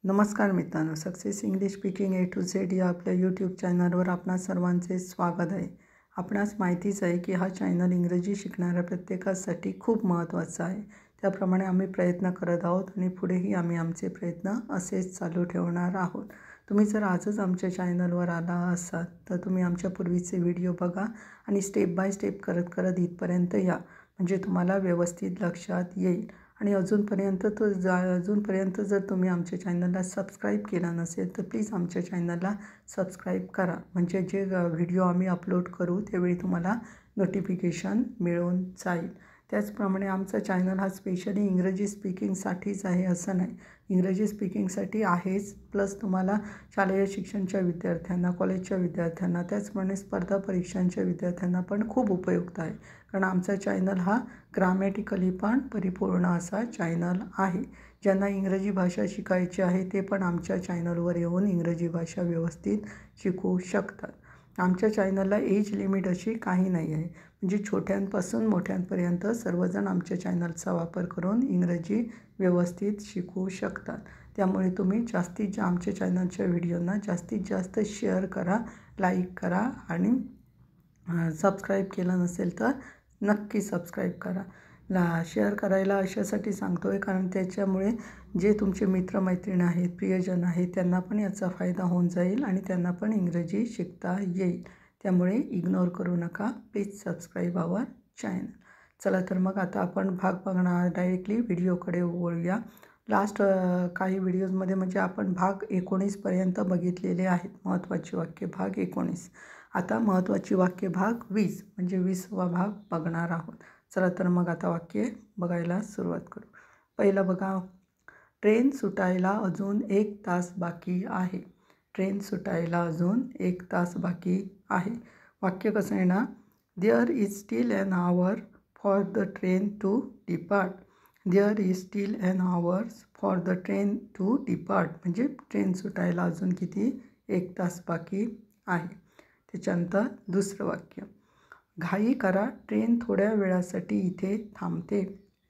नमस्कार मित्रांनो, success English speaking A to Z या आपल्या यूट्यूब चॅनलवर आपणा सर्वांचे स्वागत आहे. आपणास माहितीच आहे की हा चॅनल इंग्रजी शिकणाऱ्या प्रत्येकासाठी खूप महत्त्वाचा आहे. त्याप्रमाणे आम्ही प्रयत्न करत आहोत आणि पुढेही आम्ही आमचे प्रयत्न असेच चालू ठेवणार आहोत. तुम्ही जर आजच आमच्या चॅनलवर आला असाल तर तुम्ही आमच्या पूर्वीचे व्हिडिओ बघा आणि स्टेप बाय स्टेप करत करत इथपर्यंत या, म्हणजे तुम्हाला व्यवस्थित लक्षात येईल. आणि अजूनपर्यंत जर तुम्ही आमच्या चॅनलला सबस्क्राईब केला नसेल तर प्लीज आमच्या चॅनलला सबस्क्राईब करा, म्हणजे जे व्हिडिओ आम्ही अपलोड करू त्यावेळी तुम्हाला नोटिफिकेशन मिळून जाईल. त्याचप्रमाणे आमचा चॅनल हा स्पेशली इंग्रजी स्पीकिंगसाठीच आहे असं नाही, इंग्रजी स्पीकिंगसाठी आहेच, प्लस तुम्हाला शालेय शिक्षणाच्या विद्यार्थ्यांना, कॉलेजच्या विद्यार्थ्यांना, त्याचप्रमाणे स्पर्धा परीक्षांच्या विद्यार्थ्यांना पण खूप उपयुक्त आहे. कारण आमचा चॅनल हा ग्रामॅटिकली पण परिपूर्ण असा चॅनल आहे. ज्यांना इंग्रजी भाषा शिकायची आहे ते पण आमच्या चॅनलवर येऊन इंग्रजी भाषा व्यवस्थित शिकू शकतात. आमच्या चॅनलला एज लिमिट अशी काही नाही आहे, म्हणजे छोट्यांपासून मोठ्यांपर्यंत सर्वजण आमच्या चॅनलचा वापर करून इंग्रजी व्यवस्थित शिकू शकतात. त्यामुळे तुम्ही आमच्या चॅनलच्या व्हिडिओंना जास्तीत जास्त शेअर करा, लाईक करा आणि सबस्क्राईब केलं नसेल तर नक्की सबस्क्राईब करा. शेअर करायला अशासाठी सांगतो आहे कारण त्याच्यामुळे जे तुमचे मित्रमैत्रिणी आहेत, प्रियजन आहेत, त्यांना पण याचा फायदा होऊन जाईल आणि त्यांना पण इंग्रजी शिकता येईल. त्यामुळे इग्नोर करू नका, प्लीज सबस्क्राईब आवर चॅनल. चला तर मग आता आपण भाग बघणार, डायरेक्टली व्हिडिओकडे वळूया. लास्ट काही व्हिडिओजमध्ये म्हणजे आपण भाग 19पर्यंत बघितलेले आहेत, महत्त्वाची वाक्य भाग 19. आता महत्त्वाची वाक्य भाग 20 म्हणजे 20वा भाग बघणार आहोत. चला तर मग आता वाक्य बघायला सुरुवात करू. पहिलं बघा, ट्रेन सुटायला अजून 1 तास बाकी आहे. ट्रेन सुटायला अजून 1 तास बाकी आहे. वाक्य कसं आहे ना, there is still an hour for the train to depart. There is still an hours for the train to depart म्हणजे ट्रेन सुटायला अजून किती, 1 तास बाकी आहे. त्याच्यानंतर दुसरं वाक्य, घाई करा, ट्रेन थोड्या वेळासाठी इथे थांबते.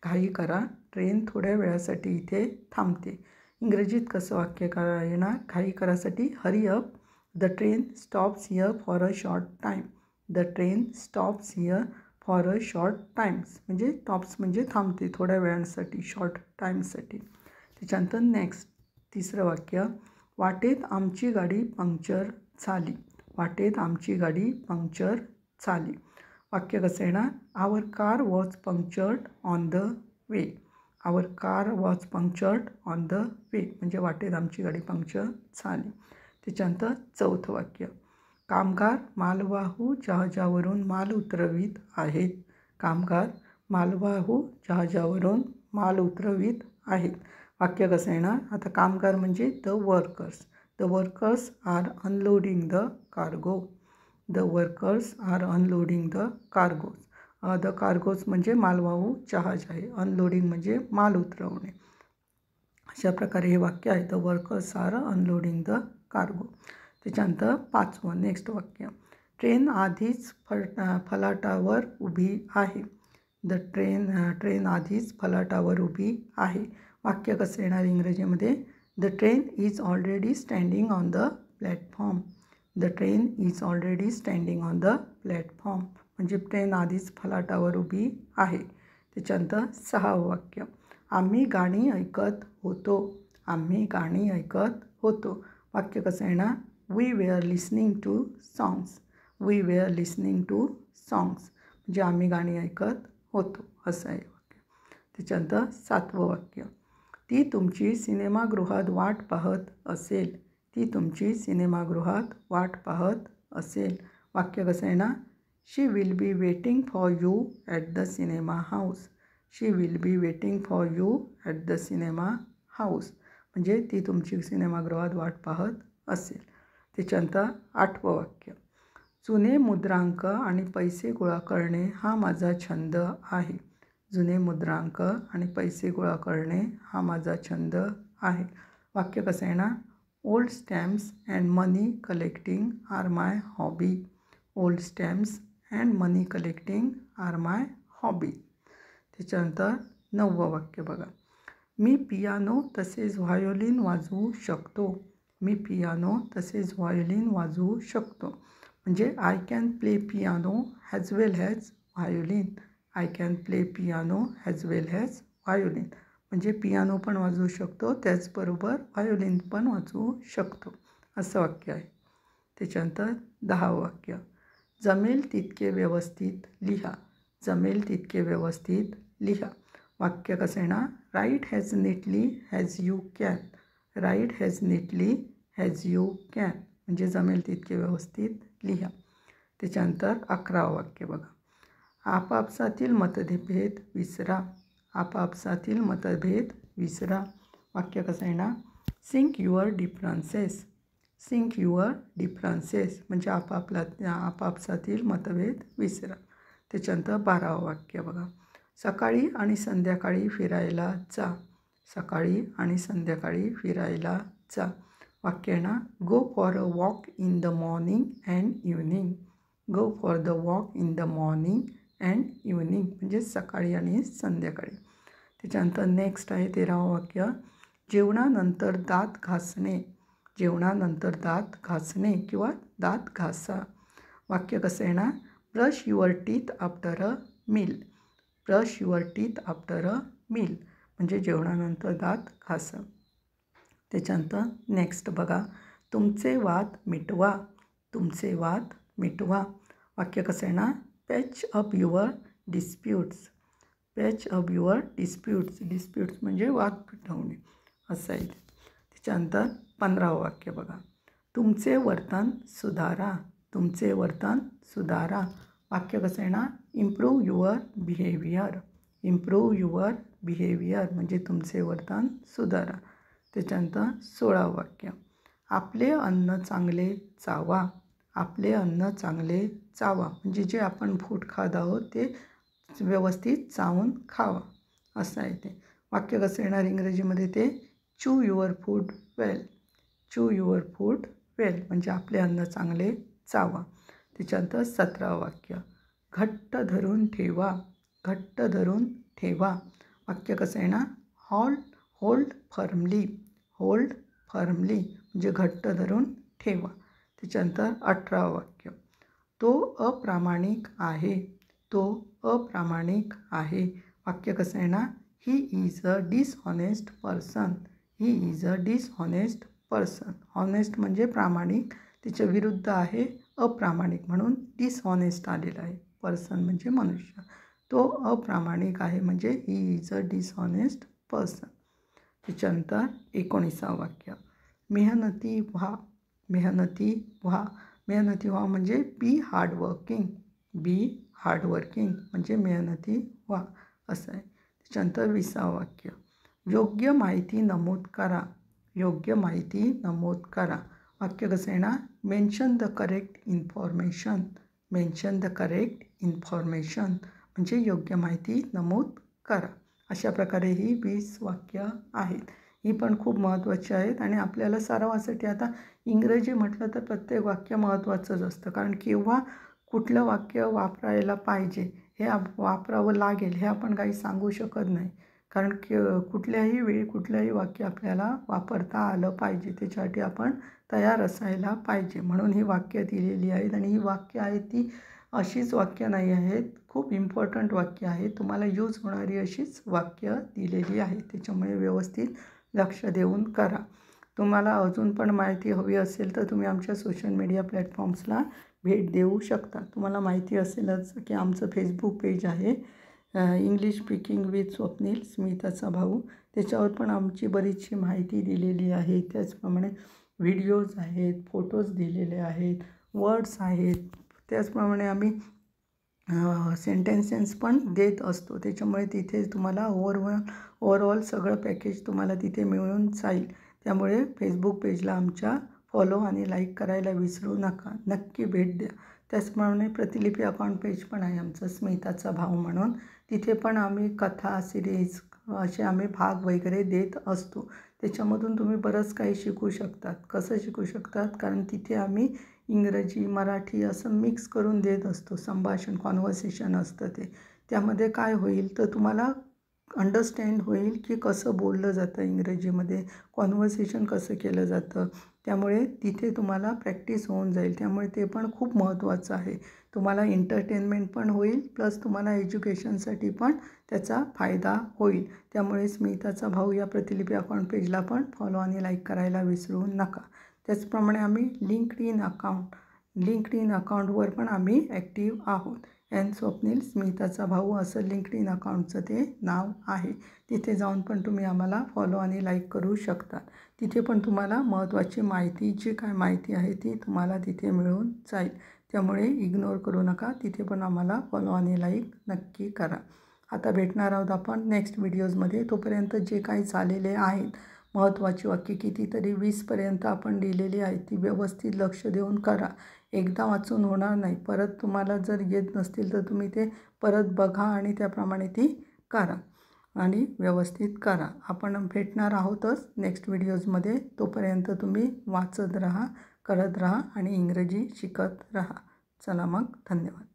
घाई करा, ट्रेन थोड्या वेळासाठी इथे थांबते. इंग्रजीत कसं वाक्य येणार, घाई करासाठी hurry up, the train stops here for a short time. The train stops here for a short Times म्हणजे स्टॉप्स म्हणजे थांबते थोड्या वेळांसाठी, शॉर्ट टाईमसाठी. त्याच्यानंतर नेक्स्ट तिसरं वाक्य, वाटेत आमची गाडी पंक्चर झाली. वाटेत आमची गाडी पंक्चर झाली. वाक्य कसं येणार, our car was punctured on the way. Our car was punctured on the way म्हणजे वाटेत आमची गाडी पंक्चर झाली. त्याच्यानंतर चौथं वाक्य, कामगार मालवाहू जहाजावरून माल उतरवित आहेत. कामगार मालवाहू जहाजावरून माल उतरवित आहेत. वाक्य कसं येणार, आता कामगार म्हणजे the workers. The workers are unloading the cargo. The workers are unloading the cargos. The cargos म्हणजे मालवाहू जहाज आहे, अनलोडिंग म्हणजे माल उतरवणे. अशा प्रकारे हे वाक्य आहे, the workers are unloading the cargo. त्याच्यानंतर पाचवं नेक्स्ट वाक्य, ट्रेन आधीच फलाटावर उभी आहे. द ट्रेन आधीच फलाटावर उभी आहे. वाक्य कसं येणार इंग्रजीमध्ये, the train is already standing on the platform. The train is already standing on the platform म्हणजे ट्रेन आधीच फलाटावर उभी आहे. त्याच्यानंतर सहावं वाक्य, आम्ही गाणी ऐकत होतो. आम्ही गाणी ऐकत होतो. वाक्य कसं येणार, we were listening to songs. We were listening to songs म्हणजे आम्ही गाणी ऐकत होतो असं आहे वाक्य. त्याच्यानंतर सातवं वाक्य, ती तुमची सिनेमागृहात वाट पाहत असेल. ती तुमची सिनेमागृहात वाट पाहत असेल. वाक्य कसं आहे ना, she will be waiting for you at the cinema house. She will be waiting for you at the cinema house म्हणजे ती तुमची सिनेमागृहात वाट पाहत असेल. त्याच्यानंतर आठवं वाक्य, जुने मुद्रांक आणि पैसे गोळा करणे हा माझा छंद आहे. जुने मुद्रांक आणि पैसे गोळा करणे हा माझा छंद आहे. वाक्य कसं येणार, old stamps and money collecting are my hobby. Old stamps and money collecting are my hobby. त्याच्यानंतर 9वं वाक्य बघा, मी पियानो तसेच व्हायोलिन वाजवू शकतो. मी पियानो तसेच व्हायोलिन वाजवू शकतो. म्हणजे I can play piano as well as violin. I can play piano as well as violin. म्हणजे पियानो पण वाजवू शकतो, त्याचबरोबर व्हायोलिन पण वाजवू शकतो, असं वाक्य आहे. त्याच्यानंतर 10वं वाक्य, जमेल तितके व्यवस्थित लिहा. जमेल तितके व्यवस्थित लिहा. वाक्य कसं आहे ना, write as neatly as you can. Write as neatly as you can म्हणजे जमेल तितके व्यवस्थित लिहा. त्याच्यानंतर 11वं वाक्य बघा, आपापसातील मतभेद विसरा. आपापसातील मतभेद विसरा. वाक्य कसं आहे ना, sink your differences. Sink your differences म्हणजे आपापसातील मतभेद विसरा. त्याच्यानंतर 12वं वाक्य बघा, सकाळी आणि संध्याकाळी फिरायला जा. सकाळी आणि संध्याकाळी फिरायला जा. वाक्य आहे ना, go for a walk in the morning and evening. Go for the walk in the morning and evening म्हणजे सकाळी आणि संध्याकाळी. त्याच्यानंतर नेक्स्ट आहे 13वं वाक्य, जेवणानंतर दात घासणे. जेवणानंतर दात घासणे किंवा दात घासा. वाक्य कसं आहे ना, brush your teeth after a meal. Brush your teeth after a meal म्हणजे जेवणानंतर दात घासा. त्याच्यानंतर नेक्स्ट बघा, तुमचे वाद मिटवा. तुमचे वाद मिटवा. वाक्य कसं आहे ना, patch up your disputes. Patch up your disputes. Disputes म्हणजे वाद मिटवणे असं आहे. त्याच्यानंतर 15वं वाक्य बघा, तुमचे वर्तन सुधारा. तुमचे वर्तन सुधारा. वाक्य कसं आहे ना, improve your behaviour. Improve your behaviour म्हणजे तुमचे वर्तन सुधारा. त्याच्यानंतर 16वं वाक्य, आपले अन्न चांगले चावा. आपले अन्न चांगले चावा म्हणजे जे आपण फूड खात आहोत ते व्यवस्थित चावून खावा असं आहे ते. वाक्य कसं येणार इंग्रजीमध्ये ते, चू युअर फूड वेल. चू युअर फूड वेल म्हणजे आपले अन्न चांगले चावा. त्याच्यानंतर 17वं वाक्य, घट्ट धरून ठेवा. घट्ट धरून ठेवा. वाक्य कसं आहे ना, होल्ड फर्मली. होल्ड फर्मली म्हणजे घट्ट धरून ठेवा. त्याच्यानंतर 18वं वाक्य, तो अप्रामाणिक आहे. तो अप्रामाणिक आहे. वाक्य कसं आहे ना, he is a dishonest person. He is a dishonest person. Honest म्हणजे प्रामाणिक, तिच्या विरुद्ध आहे अप्रामाणिक म्हणून डिसऑनेस्ट आलेलं आहे. पर्सन म्हणजे मनुष्य. तो अप्रामाणिक आहे म्हणजे he is a dishonest person. त्याच्यानंतर 19वं वाक्य, मेहनती व्हा. मेहनती व्हा. मेहनती व्हा म्हणजे बी हार्डवर्किंग. बी हार्डवर्किंग म्हणजे मेहनती व्हा असं आहे. त्याच्यानंतर 20वं वाक्य, योग्य माहिती नमूद करा. योग्य माहिती नमूद करा. वाक्य कसं आहे ना, mention the correct information. Mention the correct information म्हणजे योग्य माहिती नमूद करा. अशा प्रकारे ही 20 वाक्य आहेत. ही पण खूप महत्त्वाची आहेत आणि आपल्याला सरावासाठी आता इंग्रजी म्हटलं तर प्रत्येक वाक्य महत्त्वाचंच असतं, कारण केव्हा कुठलं वाक्य वापरायला पाहिजे हे वापरावं लागेल हे आपण काही सांगू शकत नाही, कारण कुठल्याही वेळी कुठलंही वाक्य आपल्याला वापरता आलं पाहिजे, त्याच्यासाठी आपण तयार असायला पाहिजे. म्हणून ही वाक्य दिलेली आहेत आणि ही वाक्य आहेत ती अशीच वाक्य नाही आहेत, खूप इम्पॉर्टंट वाक्य आहेत, तुम्हाला यूज होणारी अशीच वाक्य दिलेली आहे. त्याच्यामुळे व्यवस्थित लक्ष देऊन करा. तुम्हाला अजून पण माहिती हवी असेल तर तुम्ही आमच्या सोशल मीडिया प्लॅटफॉर्म्सला भेट देऊ शकता. तुम्हाला माहिती असेलच की आमचं फेसबुक पेज आहे इंग्लिश स्पीकिंग विथ स्वप्नील, स्मिताचा भाऊ. त्याच्यावर पण आमची बरीचशी माहिती दिलेली आहे. त्याचप्रमाणे व्हिडिओज आहेत, फोटोज दिलेले आहेत, वर्ड्स आहेत. त्याचप्रमाणे आम्ही सेंटेन्सेस पण देत असतो. त्याच्यामुळे तिथे तुम्हाला ओव्हरऑल सगळं पॅकेज तुम्हाला तिथे मिळून जाईल. त्यामुळे फेसबुक पेजला आमच्या फॉलो आणि लाईक करायला विसरू नका. नक्की भेट द्या. त्याचप्रमाणे प्रतिलिपी अकाउंट पेज पण आहे आमचं स्मिताचा भाऊ म्हणून. तिथे पण आम्ही कथा, सिरीज असे आम्ही भाग वगैरे देत असतो. त्याच्यामधून तुम्ही बरंच काही शिकू शकतात. कसं शिकू शकतात, कारण तिथे आम्ही इंग्रजी, मराठी असं मिक्स करून देत असतो. संभाषण, कॉन्व्हर्सेशन असतं ते. त्यामध्ये काय होईल तर तुम्हाला अंडरस्टँड होईल की कसं बोललं जातं इंग्रजीमध्ये, कॉन्व्हर्सेशन कसं केलं जातं. त्यामुळे तिथे तुम्हाला प्रॅक्टिस होऊन जाईल. त्यामुळे ते पण खूप महत्त्वाचं आहे. तुम्हाला एंटरटेनमेंट पण होईल, प्लस तुम्हाला एज्युकेशनसाठी पण त्याचा फायदा होईल. त्यामुळे स्मिताचा भाऊ या प्रतिलिपी अकाउंट पेजला पण फॉलो आणि लाईक करायला विसरू नका. त्याचप्रमाणे आम्ही लिंक्डइन अकाउंटवर पण आम्ही ॲक्टिव्ह आहोत. एन स्वप्नील स्मिताचा भाऊ असं लिंक्डइन अकाउंटचं ते नाव आहे. तिथे जाऊन पण तुम्ही आम्हाला फॉलो आणि लाईक करू शकता. तिथे पण तुम्हाला महत्त्वाची माहिती, जी काय माहिती आहे ती तुम्हाला तिथे मिळून जाईल. त्यामुळे इग्नोर करू नका. तिथे पण आम्हाला फॉलो आणि लाईक नक्की करा. आता भेटणार आहोत आपण नेक्स्ट व्हिडिओजमध्ये. तोपर्यंत जे काही झालेले आहेत महत्त्वाची वाक्य कितीतरी 20पर्यंत आपण लिहिलेली आहेत, ती व्यवस्थित लक्ष देऊन करा. एकदा वाचून होणार नाही. परत तुम्हाला जर येत नसतील तर तुम्ही ते परत बघा आणि त्याप्रमाणे ती करा आणि व्यवस्थित करा. आपण भेटणार आहोतच नेक्स्ट व्हिडिओजमध्ये. तोपर्यंत तुम्ही वाचत राहा, करत राहा आणि इंग्रजी शिकत राहा. चला मग, धन्यवाद.